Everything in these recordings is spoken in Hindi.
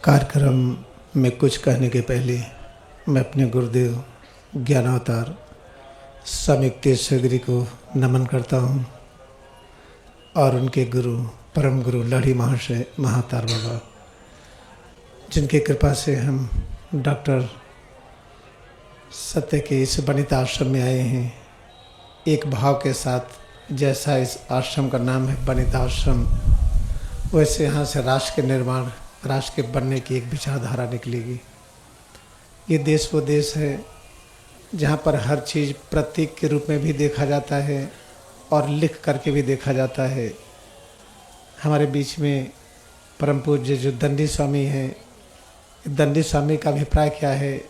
कार्यक्रम में कुछ कहने के पहले मैं अपने गुरुदेव ज्ञानावतार स्वामी तेज गिरी को नमन करता हूँ और उनके गुरु परम गुरु लड़ी महाशय महातार बाबा, जिनकी कृपा से हम डॉक्टर सत्य के इस वनिता आश्रम में आए हैं। एक भाव के साथ, जैसा इस आश्रम का नाम है वनिता आश्रम, वैसे यहाँ से राष्ट्र के निर्माण, राष्ट्र के बनने की एक विचारधारा निकलेगी। ये देश वो देश है जहाँ पर हर चीज़ प्रतीक के रूप में भी देखा जाता है और लिख करके भी देखा जाता है। हमारे बीच में परम पूज्य जो दंडी स्वामी हैं, दंडी स्वामी का अभिप्राय क्या है?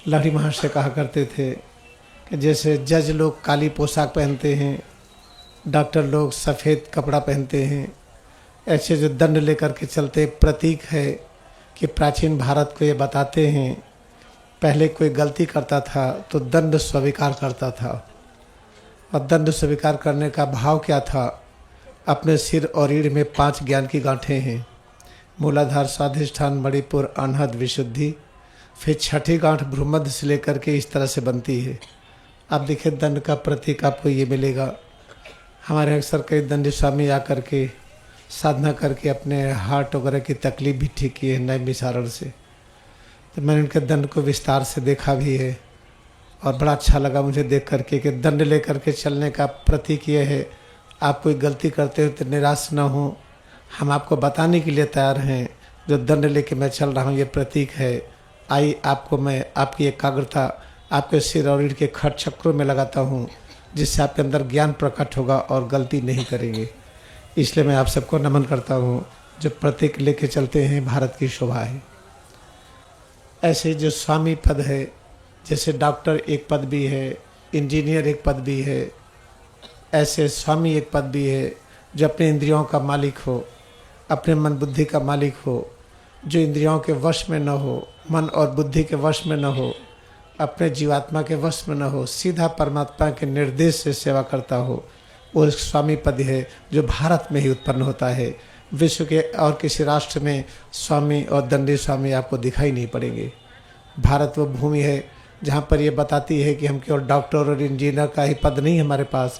लहरी महाशय कहा करते थे कि जैसे जज लोग काली पोशाक पहनते हैं, डॉक्टर लोग सफ़ेद कपड़ा पहनते हैं, ऐसे जो दंड लेकर के चलते प्रतीक है कि प्राचीन भारत को ये बताते हैं, पहले कोई गलती करता था तो दंड स्वीकार करता था। और दंड स्वीकार करने का भाव क्या था? अपने सिर और रीढ़ में 5 ज्ञान की गांठें हैं, मूलाधार, स्वाधिष्ठान, मणिपुर, अनहद, विशुद्धि। फिर 6ठी गांठ भ्रूमध्य से लेकर के इस तरह से बनती है। आप देखिए दंड का प्रतीक आपको ये मिलेगा। हमारे अक्सर कई दंडी स्वामी आकर के साधना करके अपने हार्ट वगैरह की तकलीफ भी ठीक की है नए विचारण से। तो मैंने उनके दंड को विस्तार से देखा भी है और बड़ा अच्छा लगा मुझे देख करके कि दंड ले करके चलने का प्रतीक ये है, आप कोई गलती करते हो तो निराश ना हो, हम आपको बताने के लिए तैयार हैं। जो दंड लेके मैं चल रहा हूँ ये प्रतीक है। आई आपको मैं आपकी एकाग्रता आपके सिर और रीढ़ के खट चक्रों में लगाता हूँ, जिससे आपके अंदर ज्ञान प्रकट होगा और गलती नहीं करेंगे। इसलिए मैं आप सबको नमन करता हूँ जो प्रतीक लेके चलते हैं, भारत की शोभा है। ऐसे जो स्वामी पद है, जैसे डॉक्टर एक पद भी है, इंजीनियर एक पद भी है, ऐसे स्वामी एक पद भी है जो अपने इंद्रियों का मालिक हो, अपने मन बुद्धि का मालिक हो, जो इंद्रियों के वश में न हो, मन और बुद्धि के वश में न हो, अपने जीवात्मा के वश में न हो, सीधा परमात्मा के निर्देश से सेवा करता हो, वो स्वामी पद है जो भारत में ही उत्पन्न होता है। विश्व के और किसी राष्ट्र में स्वामी और दंडी स्वामी आपको दिखाई नहीं पड़ेंगे। भारत वो भूमि है जहाँ पर ये बताती है कि हम केवल डॉक्टर और इंजीनियर का ही पद नहीं हमारे पास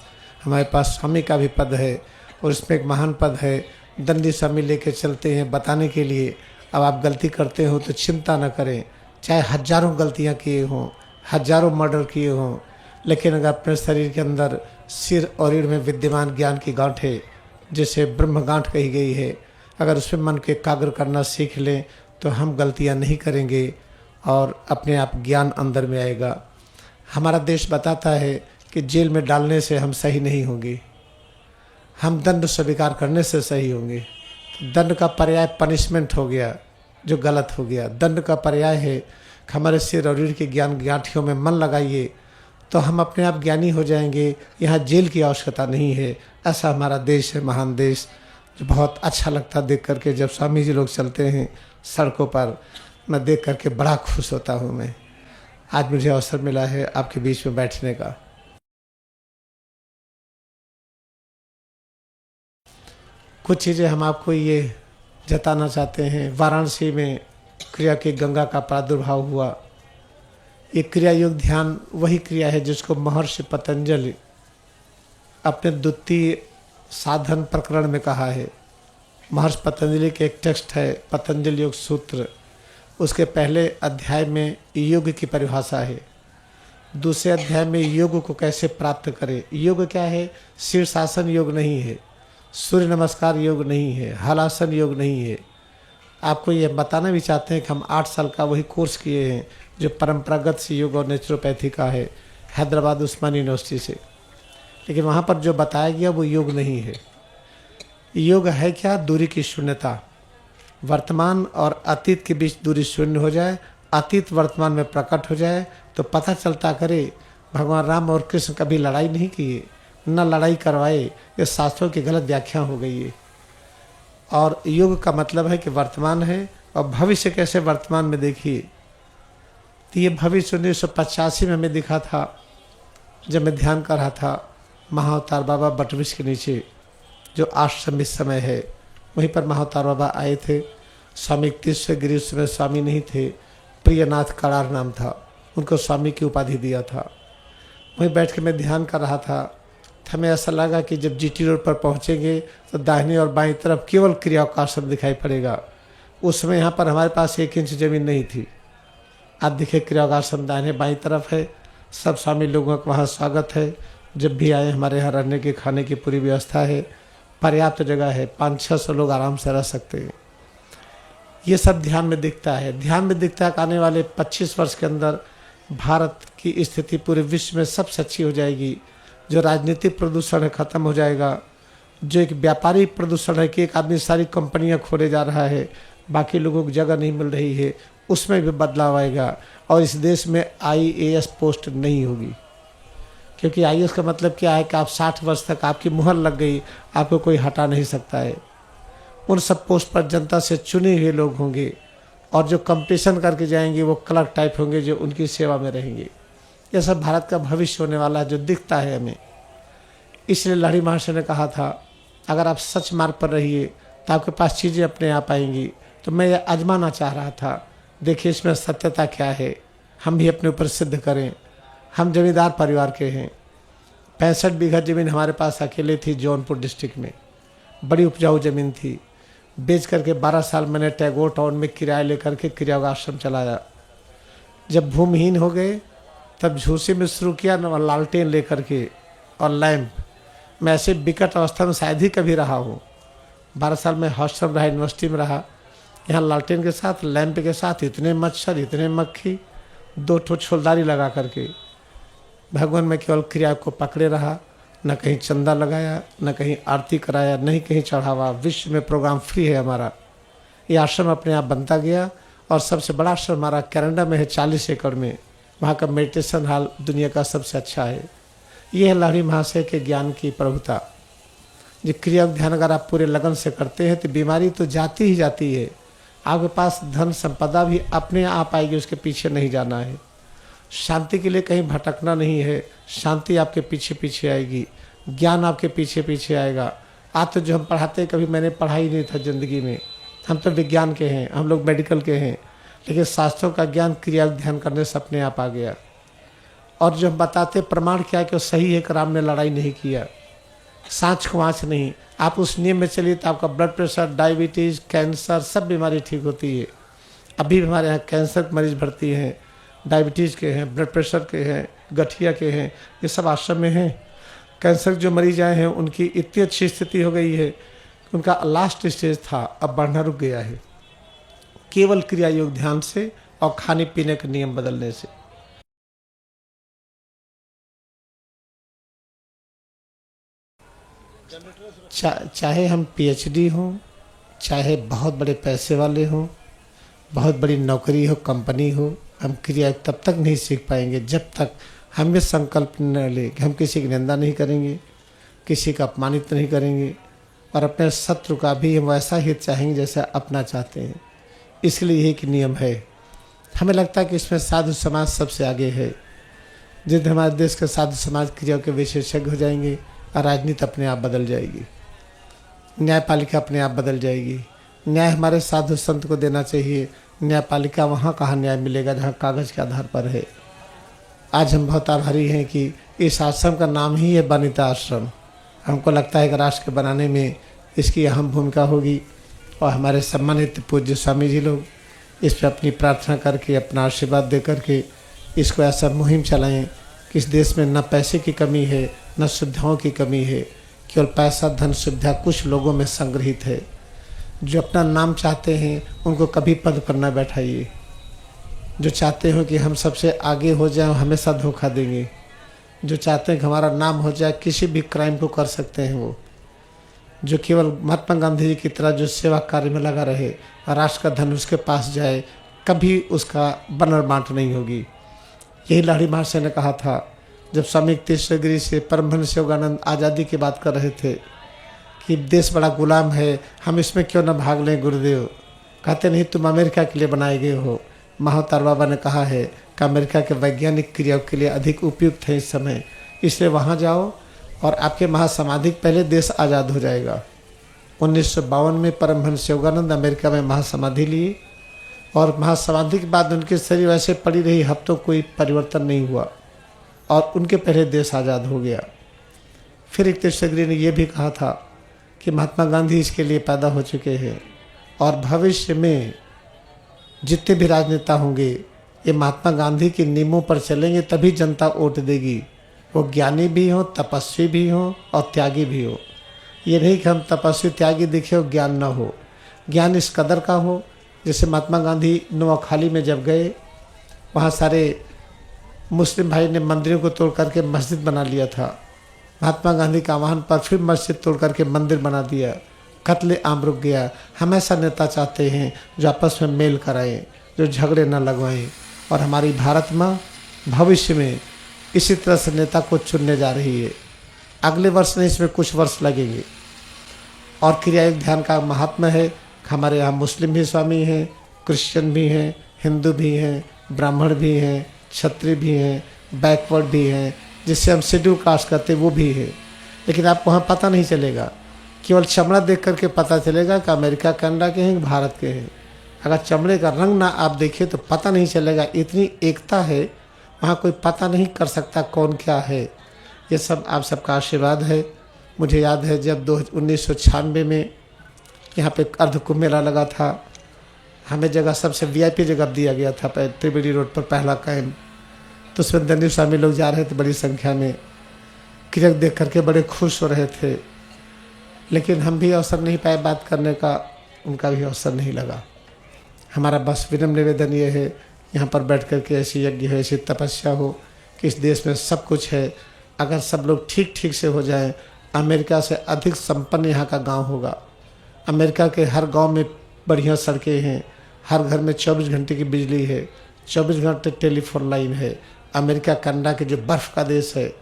स्वामी का भी पद है, और इसमें एक महान पद है। दंडी स्वामी लेके चलते हैं बताने के लिए। अब आप गलती करते हो तो चिंता न करें, चाहे हजारों गलतियाँ किए हों, हजारों मर्डर किए हों, लेकिन अगर अपने शरीर के अंदर सिर और रीढ़ में विद्यमान ज्ञान की गांठें, जिसे ब्रह्म गांठ कही गई है, अगर उसमें मन के एकाग्र करना सीख लें तो हम गलतियां नहीं करेंगे और अपने आप ज्ञान अंदर में आएगा। हमारा देश बताता है कि जेल में डालने से हम सही नहीं होंगे, हम दंड स्वीकार करने से सही होंगे। दंड का पर्याय पनिशमेंट हो गया जो गलत हो गया। दंड का पर्याय है कि हमारे सिर और रीढ़ की ज्ञान गांठियों में मन लगाइए तो हम अपने आप ज्ञानी हो जाएंगे। यहाँ जेल की आवश्यकता नहीं है। ऐसा हमारा देश है, महान देश, जो बहुत अच्छा लगता देख करके। जब स्वामी जी लोग चलते हैं सड़कों पर, मैं देख करके बड़ा खुश होता हूँ। मैं आज मुझे अवसर मिला है आपके बीच में बैठने का। कुछ चीज़ें हम आपको ये जताना चाहते हैं। वाराणसी में क्रिया की गंगा का प्रादुर्भाव हुआ। ये क्रिया योग ध्यान वही क्रिया है जिसको महर्षि पतंजलि अपने द्वितीय साधन प्रकरण में कहा है। महर्षि पतंजलि के एक टेक्स्ट है पतंजलि योग सूत्र, उसके पहले अध्याय में योग की परिभाषा है। दूसरे अध्याय में योग को कैसे प्राप्त करें। योग क्या है? शीर्षासन योग नहीं है, सूर्य नमस्कार योग नहीं है, हलासन योग नहीं है। आपको ये बताना भी चाहते हैं कि हम 8 साल का वही कोर्स किए हैं जो परंपरागत से योग और नेचुरोपैथी का है, हैदराबाद उस्मानी यूनिवर्सिटी से। लेकिन वहाँ पर जो बताया गया वो योग नहीं है। योग है क्या? दूरी की शून्यता। वर्तमान और अतीत के बीच दूरी शून्य हो जाए, अतीत वर्तमान में प्रकट हो जाए तो पता चलता करे भगवान राम और कृष्ण कभी लड़ाई नहीं किए, न लड़ाई करवाए। ये शास्त्रों की गलत व्याख्या हो गई है। और योग का मतलब है कि वर्तमान है और भविष्य कैसे वर्तमान में देखिए। तो ये भविष्य 1985 में हमें दिखा था जब मैं ध्यान कर रहा था महाअवतार बाबा बटवृक्ष के नीचे, जो आश्रम इस समय है, वहीं पर महाअवतार बाबा आए थे। स्वामी तीसरे गिरी उस समय स्वामी नहीं थे, प्रियनाथ कड़ार नाम था, उनको स्वामी की उपाधि दिया था। वहीं बैठ के मैं ध्यान कर रहा था, हमें ऐसा लगा कि जब जीटी रोड पर पहुंचेंगे तो दाहिनी और बाईं तरफ केवल क्रियाओं का आश्रम दिखाई पड़ेगा। उस समय यहाँ पर हमारे पास 1 इंच जमीन नहीं थी। आज दिखे क्रियाओं का आश्रम दाहिने बाईं तरफ है। सब स्वामी लोगों का वहाँ स्वागत है। जब भी आए हमारे यहाँ रहने के खाने की पूरी व्यवस्था है, पर्याप्त जगह है, 500-600 लोग आराम से रह सकते हैं। ये सब ध्यान में दिखता है। ध्यान में दिखता है कि आने वाले 25 वर्ष के अंदर भारत की स्थिति पूरे विश्व में सबसे अच्छी हो जाएगी। जो राजनीतिक प्रदूषण है खत्म हो जाएगा। जो एक व्यापारी प्रदूषण है कि एक आदमी सारी कंपनियां खोले जा रहा है, बाकी लोगों को जगह नहीं मिल रही है, उसमें भी बदलाव आएगा। और इस देश में IAS पोस्ट नहीं होगी, क्योंकि IAS का मतलब क्या है कि आप 60 वर्ष तक आपकी मुहर लग गई, आपको कोई हटा नहीं सकता है। उन सब पोस्ट पर जनता से चुने हुए लोग होंगे और जो कंपटीशन करके जाएंगे वो क्लर्क टाइप होंगे जो उनकी सेवा में रहेंगे। यह सब भारत का भविष्य होने वाला है जो दिखता है हमें। इसलिए लहरी महाशय ने कहा था, अगर आप सच मार्ग पर रहिए तो आपके पास चीज़ें अपने आप आएंगी। तो मैं ये आजमाना चाह रहा था, देखिए इसमें सत्यता क्या है, हम भी अपने ऊपर सिद्ध करें। हम जमींदार परिवार के हैं। 65 बीघा ज़मीन हमारे पास अकेले थी जौनपुर डिस्ट्रिक्ट में, बड़ी उपजाऊ ज़मीन थी। बेच करके 12 साल मैंने टैगोर टाउन में किराया लेकर के क्रियायोग आश्रम चलाया। जब भूमिहीन हो गए तब झूसी में शुरू किया न, लालटेन लेकर के और लैंप। मैं ऐसे विकट अवस्था में शायद ही कभी रहा हूँ। 12 साल में हॉस्टल रहा, यूनिवर्सिटी में रहा। यहाँ लालटेन के साथ, लैंप के साथ इतने मच्छर, इतने मक्खी, 2 ठो छोलदारी लगा करके भगवान में केवल क्रिया को पकड़े रहा। न कहीं चंदा लगाया, न कहीं आरती कराया, नहीं कहीं चढ़ावा। विश्व में प्रोग्राम फ्री है हमारा। ये आश्रम अपने आप बनता गया। और सबसे बड़ा आश्रम हमारा कनाडा में है, 40 एकड़ में। वहाँ का मेडिटेशन हॉल दुनिया का सबसे अच्छा है। ये है लहरी महाशय के ज्ञान की प्रभुता। जो क्रिया ध्यान अगर आप पूरे लगन से करते हैं तो बीमारी तो जाती ही जाती है। आपके पास धन संपदा भी अपने आप आएगी, उसके पीछे नहीं जाना है। शांति के लिए कहीं भटकना नहीं है, शांति आपके पीछे पीछे आएगी, ज्ञान आपके पीछे पीछे आएगा। आज तो जो हम पढ़ाते कभी मैंने पढ़ा ही नहीं था ज़िंदगी में। हम तो विज्ञान के हैं, हम लोग मेडिकल के हैं, लेकिन शास्त्रों का ज्ञान क्रिया ध्यान करने से अपने आप आ गया। और जो हम बताते प्रमाण क्या है कि वो सही है कि राम ने लड़ाई नहीं किया, सांच को आँच नहीं। आप उस नियम में चलिए तो आपका ब्लड प्रेशर, डायबिटीज़, कैंसर सब बीमारी ठीक होती है। अभी भी हमारे यहाँ कैंसर के मरीज भर्ती हैं, डायबिटीज़ के हैं, ब्लड प्रेशर के हैं, गठिया के हैं, ये सब आश्रम में हैं। कैंसर जो मरीज आए हैं उनकी इतनी अच्छी स्थिति हो गई है, उनका लास्ट स्टेज था, अब बढ़ना रुक गया है, केवल क्रिया योग ध्यान से और खाने पीने के नियम बदलने से। चाहे हम PhD हों, चाहे बहुत बड़े पैसे वाले हों, बहुत बड़ी नौकरी हो, कंपनी हो, हम क्रिया तब तक नहीं सीख पाएंगे जब तक हम ये संकल्प न ले कि हम किसी की निंदा नहीं करेंगे, किसी का अपमानित नहीं करेंगे और अपने शत्रु का भी हम वैसा हित चाहेंगे जैसा अपना चाहते हैं। इसलिए यही कि नियम है। हमें लगता है कि इसमें साधु समाज सबसे आगे है। जिस दिन हमारे देश के साधु समाज क्रियाओं के विशेषज्ञ हो जाएंगे और राजनीति अपने आप बदल जाएगी, न्यायपालिका अपने आप बदल जाएगी। न्याय हमारे साधु संत को देना चाहिए। न्यायपालिका वहाँ कहाँ न्याय मिलेगा जहाँ कागज़ के आधार पर है। आज हम बहुत आभारी हैं कि इस आश्रम का नाम ही है वनिता आश्रम। हमको लगता है कि राष्ट्र के बनाने में इसकी अहम भूमिका होगी और हमारे सम्मानित पूज्य स्वामी जी लोग इस पर अपनी प्रार्थना करके, अपना आशीर्वाद दे करके इसको ऐसा मुहिम चलाएं कि इस देश में न पैसे की कमी है, न सुविधाओं की कमी है। केवल पैसा, धन, सुविधा कुछ लोगों में संग्रहित है। जो अपना नाम चाहते हैं उनको कभी पद पर न बैठाइए। जो चाहते हो कि हम सबसे आगे हो जाएं, हमेशा धोखा देंगे। जो चाहते हैं कि हमारा नाम हो जाए, किसी भी क्राइम को कर सकते हैं वो। जो केवल महात्मा गांधी जी की तरह जो सेवा कार्य में लगा रहे और राष्ट्र का धन उसके पास जाए, कभी उसका बनर बांट नहीं होगी। यही लहरी महाशय ने कहा था जब स्वामी तीसरे गिरी से परमहंस योगानंद आज़ादी की बात कर रहे थे कि देश बड़ा गुलाम है, हम इसमें क्यों न भाग लें गुरुदेव। कहते नहीं, तुम अमेरिका के लिए बनाए गए हो। महावतार बाबा ने कहा है कि अमेरिका के वैज्ञानिक क्रियाओं के लिए अधिक उपयुक्त है इस समय, इसलिए वहाँ जाओ और आपके महासमाधि पहले देश आज़ाद हो जाएगा। 1952 में परमहंस योगानंद अमेरिका में महासमाधि लिए और महासमाधि के बाद उनके शरीर वैसे पड़ी रही, हफ्तों कोई परिवर्तन नहीं हुआ और उनके पहले देश आज़ाद हो गया। फिर एक तीर्थयात्री ने यह भी कहा था कि महात्मा गांधी इसके लिए पैदा हो चुके हैं और भविष्य में जितने भी राजनेता होंगे ये महात्मा गांधी के नियमों पर चलेंगे तभी जनता वोट देगी। वो ज्ञानी भी हो, तपस्वी भी हो और त्यागी भी हो। ये नहीं कि हम तपस्वी त्यागी दिखे और ज्ञान ना हो। ज्ञान इस कदर का हो, जैसे महात्मा गांधी नोआखाली में जब गए, वहाँ सारे मुस्लिम भाई ने मंदिरों को तोड़ करके मस्जिद बना लिया था। महात्मा गांधी का आह्वान पर फिर मस्जिद तोड़ करके मंदिर बना दिया। कत्ले आम रुक गया। हम ऐसा नेता चाहते हैं जो आपस में मेल कराएं, जो झगड़े न लगवाएं। और हमारी भारत माँ भविष्य में इसी तरह से नेता को चुनने जा रही है। अगले वर्ष नहीं, इसमें कुछ वर्ष लगेंगे। और क्रिया योग ध्यान का महात्मा है। हमारे यहाँ मुस्लिम भी स्वामी हैं, क्रिश्चियन भी हैं, हिंदू भी हैं, ब्राह्मण भी हैं, क्षत्रिय भी हैं, बैकवर्ड भी हैं, जिससे हम शेड्यूल कास्ट करते वो भी है। लेकिन आपको वहाँ पता नहीं चलेगा, केवल चमड़ा देख करके पता चलेगा कि अमेरिका कनाडा के हैं कि भारत के हैं। अगर चमड़े का रंग ना आप देखिए तो पता नहीं चलेगा। इतनी एकता है वहाँ, कोई पता नहीं कर सकता कौन क्या है। ये सब आप सबका आशीर्वाद है। मुझे याद है जब 1996 में यहाँ पे अर्ध कुंभ मेला लगा था, हमें जगह सबसे VIP जगह दिया गया था त्रिवेणी रोड पर पहला कैंप। तो उसमें दंडी स्वामी लोग जा रहे थे बड़ी संख्या में, क्रिया देख करके बड़े खुश हो रहे थे। लेकिन हम भी अवसर नहीं पाए बात करने का, उनका भी अवसर नहीं लगा। हमारा बस विनम्र निवेदन ये है, यहाँ पर बैठ कर के ऐसी यज्ञ हो, ऐसी तपस्या हो कि इस देश में सब कुछ है। अगर सब लोग ठीक ठीक से हो जाएं, अमेरिका से अधिक संपन्न यहाँ का गांव होगा। अमेरिका के हर गांव में बढ़िया सड़कें हैं, हर घर में 24 घंटे की बिजली है, 24 घंटे टेलीफोन लाइन है। अमेरिका कनाडा के जो बर्फ़ का देश है,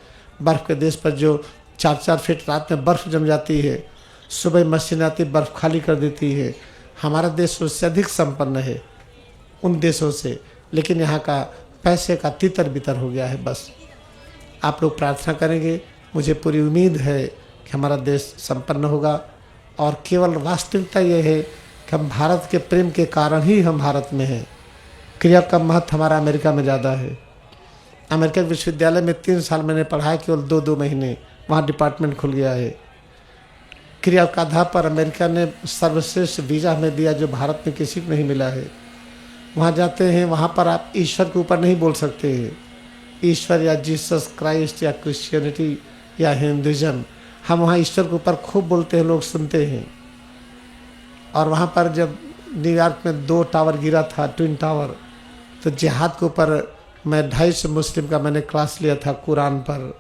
बर्फ़ के देश पर जो 4-4 फीट रात में बर्फ़ जम जाती है, सुबह मशीन आती बर्फ़ खाली कर देती है। हमारा देश उससे अधिक संपन्न है उन देशों से, लेकिन यहाँ का पैसे का तितर बितर हो गया है। बस आप लोग प्रार्थना करेंगे, मुझे पूरी उम्मीद है कि हमारा देश संपन्न होगा। और केवल वास्तविकता ये है कि हम भारत के प्रेम के कारण ही हम भारत में हैं। क्रिया का महत्व हमारा अमेरिका में ज़्यादा है। अमेरिका विश्वविद्यालय में 3 साल मैंने पढ़ा है, केवल 2-2 महीने वहाँ डिपार्टमेंट खुल गया है। क्रिया का आधार पर अमेरिका ने सर्वश्रेष्ठ वीज़ा हमें दिया जो भारत में किसी को नहीं मिला है। वहाँ जाते हैं, वहाँ पर आप ईश्वर के ऊपर नहीं बोल सकते हैं। ईश्वर या जीसस क्राइस्ट या क्रिश्चियनिटी या हिंदुज़म, हम वहाँ ईश्वर के ऊपर खूब बोलते हैं, लोग सुनते हैं। और वहाँ पर जब न्यूयॉर्क में 2 टावर गिरा था, ट्विन टावर, तो जिहाद के ऊपर मैं 250 मुस्लिम का मैंने क्लास लिया था कुरान पर।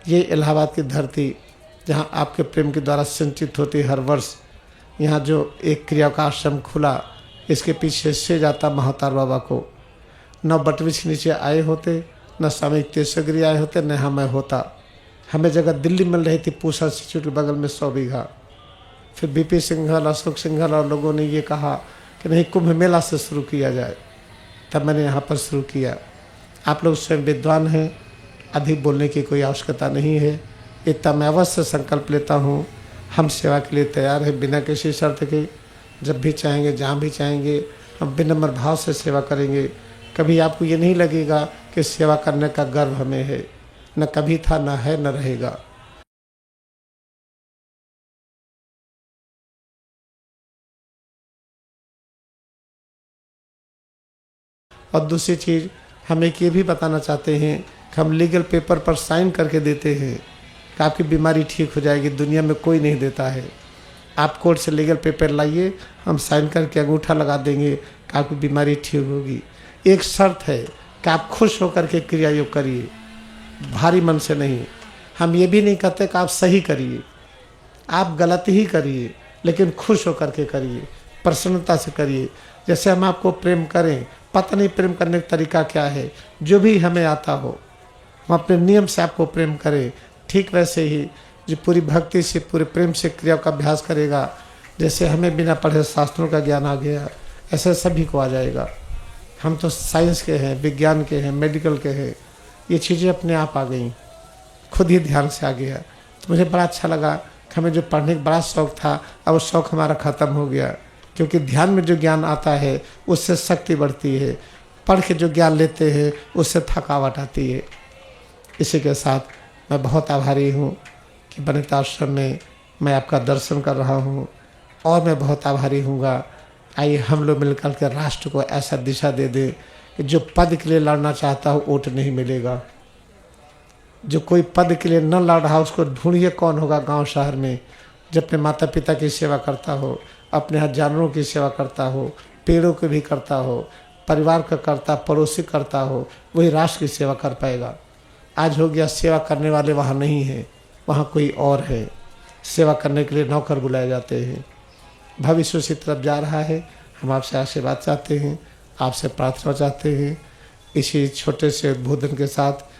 ये इलाहाबाद की धरती जहाँ आपके प्रेम के द्वारा संचित होती हर वर्ष, यहाँ जो एक क्रिया का आश्रम खुला, इसके पीछे से जाता महातार बाबा को। न बटविच के नीचे आए होते, न स्वामी तेजस्वी आए होते, न हमें होता। हमें जगह दिल्ली मिल रही थी, पूसा इंस्टीट्यूट के बगल में 100 बीघा। फिर BP सिंघल, अशोक सिंघल और लोगों ने ये कहा कि नहीं, कुंभ मेला से शुरू किया जाए। तब मैंने यहाँ पर शुरू किया। आप लोग स्वयं विद्वान हैं, अधिक बोलने की कोई आवश्यकता नहीं है। इतना मैं अवश्य संकल्प लेता हूँ, हम सेवा के लिए तैयार हैं बिना किसी शर्त के। जब भी चाहेंगे, जहाँ भी चाहेंगे, हम विनम्र भाव से सेवा करेंगे। कभी आपको ये नहीं लगेगा कि सेवा करने का गर्व हमें है, न कभी था, न है, न रहेगा। और दूसरी चीज़, हम एक ये भी बताना चाहते हैं कि हम लीगल पेपर पर साइन करके देते हैं कि आपकी बीमारी ठीक हो जाएगी। दुनिया में कोई नहीं देता है। आप कोर्ट से लीगल पेपर लाइए, हम साइन करके अंगूठा लगा देंगे कि आपकी बीमारी ठीक होगी। एक शर्त है कि आप खुश होकर के क्रिया योग करिए, भारी मन से नहीं। हम ये भी नहीं कहते कि आप सही करिए, आप गलत ही करिए, लेकिन खुश होकर के करिए, प्रसन्नता से करिए। जैसे हम आपको प्रेम करें, पता नहीं प्रेम करने का तरीका क्या है, जो भी हमें आता हो हम अपने नियम से आपको प्रेम करें। ठीक वैसे ही जो पूरी भक्ति से, पूरे प्रेम से क्रिया का अभ्यास करेगा, जैसे हमें बिना पढ़े शास्त्रों का ज्ञान आ गया, ऐसे सभी को आ जाएगा। हम तो साइंस के हैं, विज्ञान के हैं, मेडिकल के हैं, ये चीज़ें अपने आप आ गई, खुद ही ध्यान से आ गया। तो मुझे बड़ा अच्छा लगा हमें जो पढ़ने का बड़ा शौक था, अब वो शौक हमारा ख़त्म हो गया, क्योंकि ध्यान में जो ज्ञान आता है उससे शक्ति बढ़ती है, पढ़ के जो ज्ञान लेते हैं उससे थकावट आती है। इसी के साथ मैं बहुत आभारी हूँ कि वनिता आश्रम में मैं आपका दर्शन कर रहा हूँ, और मैं बहुत आभारी हूँगा। आइए हम लोग मिलकर के राष्ट्र को ऐसा दिशा दे दें कि जो पद के लिए लड़ना चाहता हो वोट नहीं मिलेगा। जो कोई पद के लिए न लड़ रहा उसको ढूंढिए कौन होगा गांव शहर में, जो अपने माता पिता की सेवा करता हो, अपने यहाँ जानवरों की सेवा करता हो, पेड़ों की भी करता हो, परिवार का करता, पड़ोसी करता हो, वही राष्ट्र की सेवा कर पाएगा। आज हो गया सेवा करने वाले वहाँ नहीं हैं, वहाँ कोई और है। सेवा करने के लिए नौकर बुलाए जाते हैं। भविष्य उसी तरफ जा रहा है। हम आपसे आशीर्वाद चाहते हैं, आपसे प्रार्थना चाहते हैं। इसी छोटे से उद्बोधन के साथ